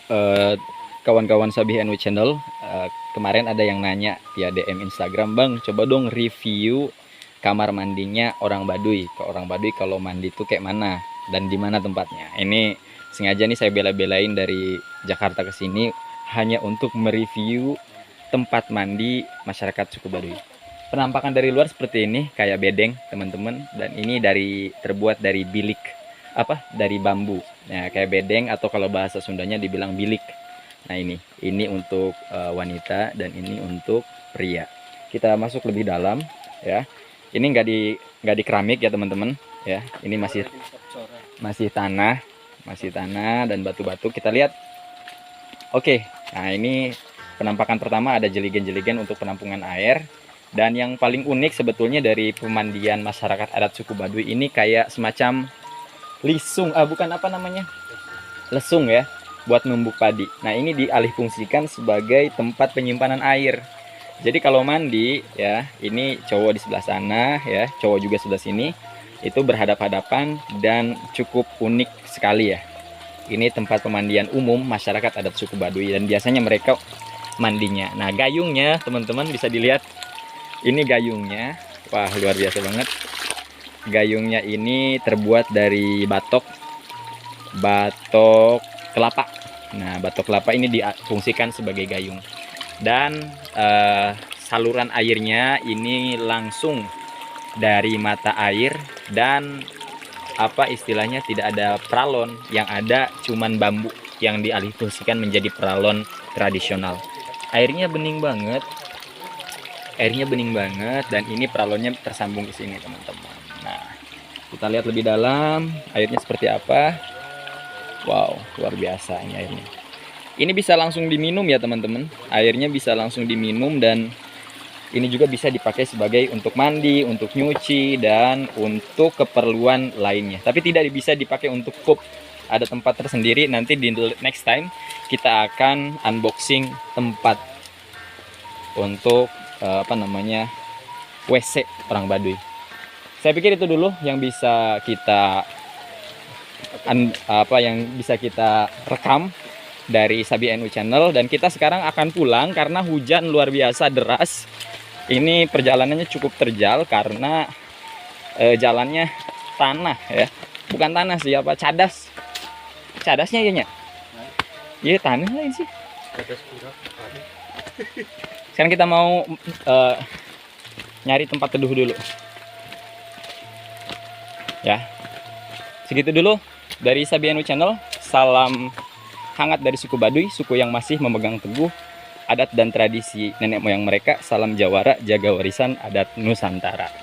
eh, kawan-kawan Sabi NW Channel, kemarin ada yang nanya via DM Instagram, Bang, coba dong review kamar mandinya orang Baduy. Ke orang Baduy kalau mandi tuh kayak mana dan di mana tempatnya. Ini sengaja nih saya bela-belain dari Jakarta ke sini hanya untuk mereview tempat mandi masyarakat suku Baduy. Penampakan dari luar seperti ini, kayak bedeng, teman-teman, dan ini terbuat dari bilik, dari bambu. Nah, kayak bedeng atau kalau bahasa Sundanya dibilang bilik. Nah, ini untuk wanita dan ini untuk pria. Kita masuk lebih dalam, ya. Ini nggak di keramik ya, teman-teman, ya. Ini masih tanah dan batu-batu. Kita lihat. Oke. Nah, ini penampakan pertama, ada jeligen-jeligen untuk penampungan air. Dan yang paling unik sebetulnya dari pemandian masyarakat adat suku Baduy ini kayak semacam lisung, bukan apa namanya, lesung ya, buat numbuk padi. Nah, ini dialihfungsikan sebagai tempat penyimpanan air. Jadi kalau mandi ya, ini cowok di sebelah sana ya, cowok juga sebelah sini, itu berhadap-hadapan dan cukup unik sekali ya. Ini tempat pemandian umum masyarakat adat suku Baduy dan biasanya mereka mandinya. Nah, gayungnya teman-teman bisa dilihat. Ini gayungnya, wah luar biasa banget. Gayungnya ini terbuat dari batok kelapa. Nah, batok kelapa ini difungsikan sebagai gayung. Dan saluran airnya ini langsung dari mata air dan istilahnya tidak ada pralon, yang ada cuman bambu yang dialihfungsikan menjadi pralon tradisional. Airnya bening banget. Dan ini pralonnya tersambung ke sini, teman-teman. Nah, kita lihat lebih dalam airnya seperti apa. Wow, luar biasa ini airnya. Ini bisa langsung diminum ya, teman-teman. Airnya bisa langsung diminum dan ini juga bisa dipakai sebagai untuk mandi, untuk nyuci dan untuk keperluan lainnya. Tapi tidak bisa dipakai untuk cup. Ada tempat tersendiri. Nanti di next time kita akan unboxing tempat untuk WC orang Baduy. Saya pikir itu dulu yang bisa kita rekam dari Sabi NW Channel, dan kita sekarang akan pulang karena hujan luar biasa deras. Ini perjalanannya cukup terjal karena jalannya tanah ya. Bukan tanah sih, cadas. Cadasnya iya nya. Iya, tanah lain sih. Sekarang kita mau nyari tempat teduh dulu. Ya. Segitu dulu dari Sabi NW Channel. Salam hangat dari suku Baduy, suku yang masih memegang teguh adat dan tradisi nenek moyang mereka. Salam jawara, jaga warisan adat Nusantara.